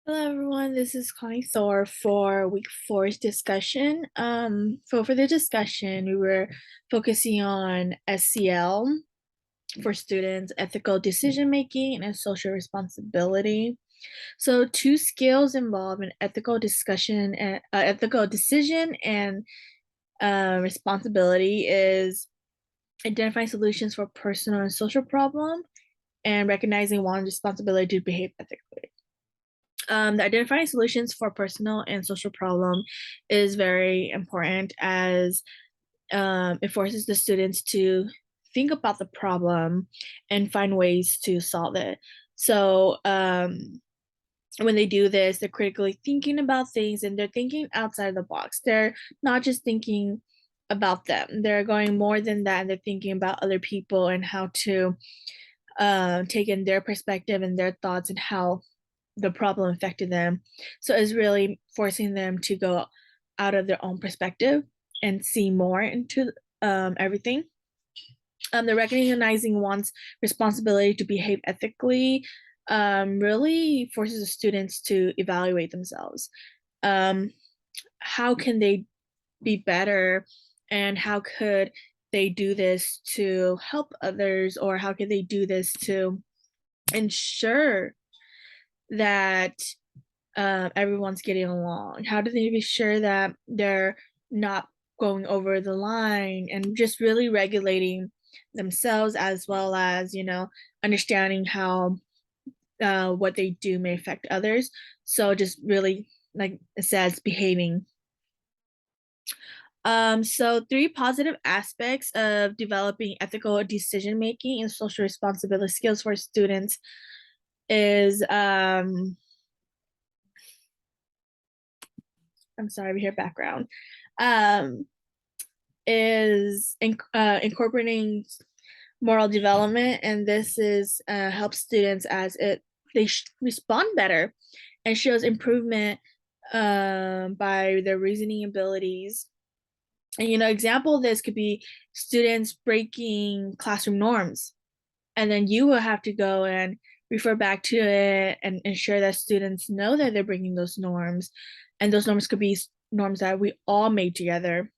Hello everyone, this is Connie Thor for week four's discussion. For the discussion, we were focusing on SEL for students, ethical decision making and social responsibility. So two skills involved in ethical discussion and ethical decision and responsibility is identifying solutions for personal and social problem and recognizing one's responsibility to behave ethically. The identifying solutions for personal and social problem is very important as it forces the students to think about the problem and find ways to solve it. So when they do this, they're critically thinking about things and they're thinking outside the box. They're not just thinking about them. They're going more than that, and they're thinking about other people and how to take in their perspective and their thoughts and how the problem affected them. So it's really forcing them to go out of their own perspective and see more into everything. The recognizing one's responsibility to behave ethically really forces the students to evaluate themselves. Um, how can they be better, and how could they do this to help others, or how could they do this to ensure that everyone's getting along? How do they be sure that they're not going over the line, and just really regulating themselves as well as, understanding how what they do may affect others. So just really, like it says, behaving. So three positive aspects of developing ethical decision making and social responsibility skills for students is I'm sorry, we hear background. Um, is incorporating moral development, and this is helps students as they respond better and shows improvement by their reasoning abilities. And example of this could be students breaking classroom norms, and then you will have to go and refer back to it and ensure that students know that they're breaking those norms, and those norms could be norms that we all made together.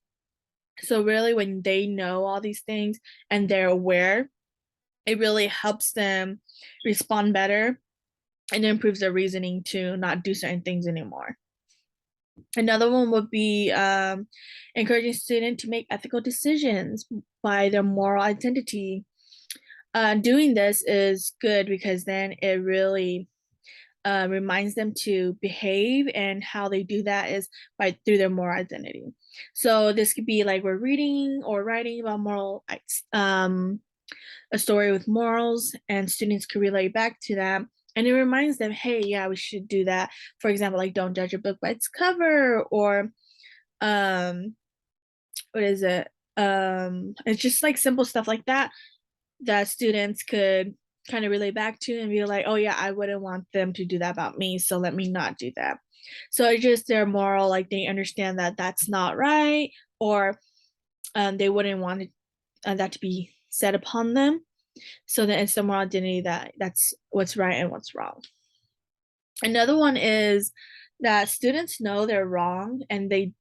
So really, when they know all these things and they're aware, it really helps them respond better and improves their reasoning to not do certain things anymore. Another one would be encouraging students to make ethical decisions by their moral identity. Doing this is good because then it really reminds them to behave, and how they do that is through their moral identity. So this could be like we're reading or writing about moral, a story with morals, and students could relate back to that. And it reminds them, hey, yeah, we should do that. For example, like don't judge a book by its cover, or um, what is it? It's just like simple stuff like that that students could kind of relate back to and be like, oh yeah, I wouldn't want them to do that about me, so let me not do that. So it's just their moral, like they understand that that's not right, or they wouldn't want that to be said upon them. So then it's the moral identity that's what's right and what's wrong. Another one is that students know they're wrong, and they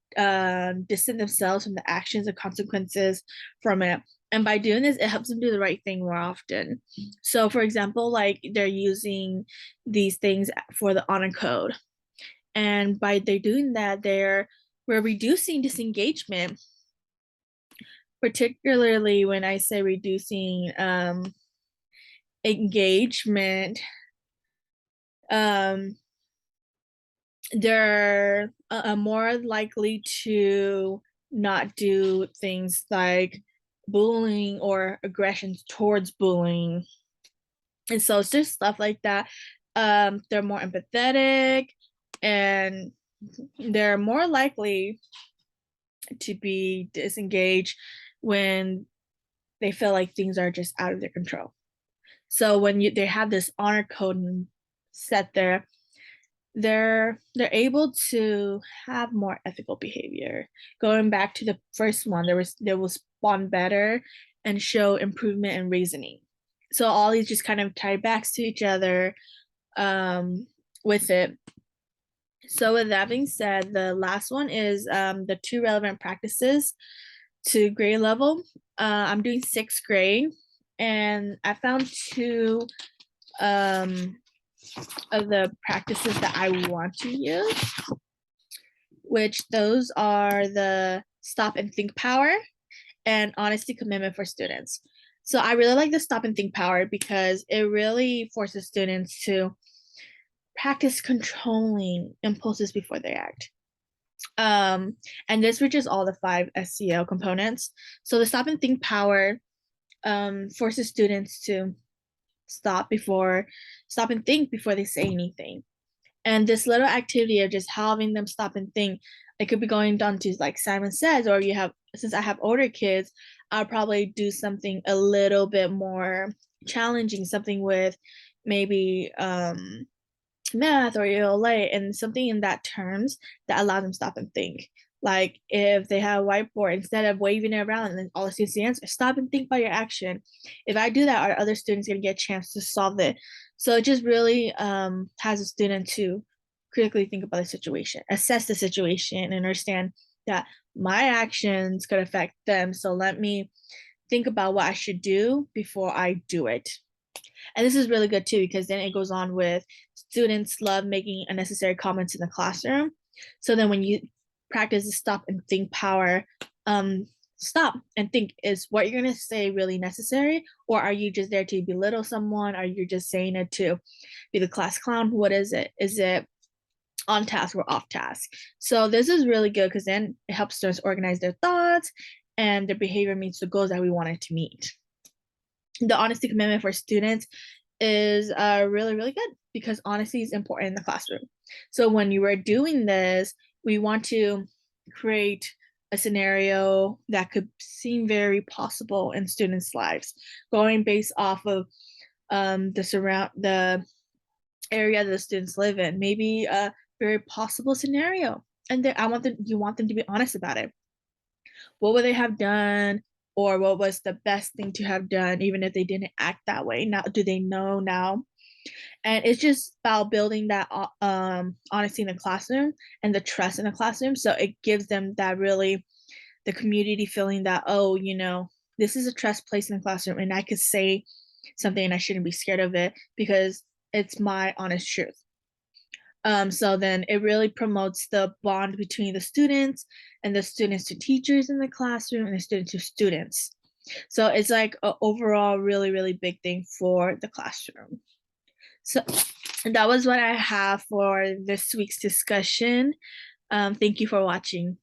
distance themselves from the actions and consequences from it. And by doing this, it helps them do the right thing more often. So, for example, like they're using these things for the honor code, and by they doing that, we're reducing disengagement. Particularly when I say reducing engagement, um, they're more likely to not do things like bullying or aggressions towards bullying. And so it's just stuff like that. They're more empathetic, and they're more likely to be disengaged when they feel like things are just out of their control. So when they have this honor code set there, they're able to have more ethical behavior. Going back to the first one, they will respond better and show improvement in reasoning. So all these just kind of tie back to each other with it. So with that being said, the last one is the 2 relevant practices to grade level. I'm doing 6th grade, and I found 2 um, of the practices that I want to use, which those are the stop and think power and honesty commitment for students. So I really like the stop and think power because it really forces students to practice controlling impulses before they act. And this reaches all the 5 SEL components. So the stop and think power forces students to stop and think before they say anything. And this little activity of just having them stop and think, it could be going down to like Simon Says, or you have, since I have older kids, I'll probably do something a little bit more challenging, something with maybe math or ELA, and something in that terms that allows them to stop and think. Like if they have a whiteboard, instead of waving it around and then all the students answer, stop and think about your action. If I do that, are other students going to get a chance to solve it? So it just really has a student to critically think about the situation, assess the situation, and understand that my actions could affect them. So let me think about what I should do before I do it. And this is really good too, because then it goes on with students love making unnecessary comments in the classroom. So then when you practice the stop and think power, stop and think, is what you're going to say really necessary? Or are you just there to belittle someone? Are you just saying it to be the class clown? What is it? Is it on task or off task? So this is really good because then it helps students organize their thoughts and their behavior meets the goals that we wanted to meet. The honesty commitment for students is really, really good because honesty is important in the classroom. So when you are doing this, we want to create a scenario that could seem very possible in students' lives, going based off of the area that the students live in, maybe a very possible scenario. And then you want them to be honest about it. What would they have done? Or what was the best thing to have done, even if they didn't act that way? Now, do they know now? And it's just about building that honesty in the classroom and the trust in the classroom. So it gives them that really the community feeling that, oh, this is a trust place in the classroom, and I could say something and I shouldn't be scared of it because it's my honest truth. So then it really promotes the bond between the students and the students to teachers in the classroom and the students to students. So it's like an overall really, really big thing for the classroom. So that was what I have for this week's discussion. Thank you for watching.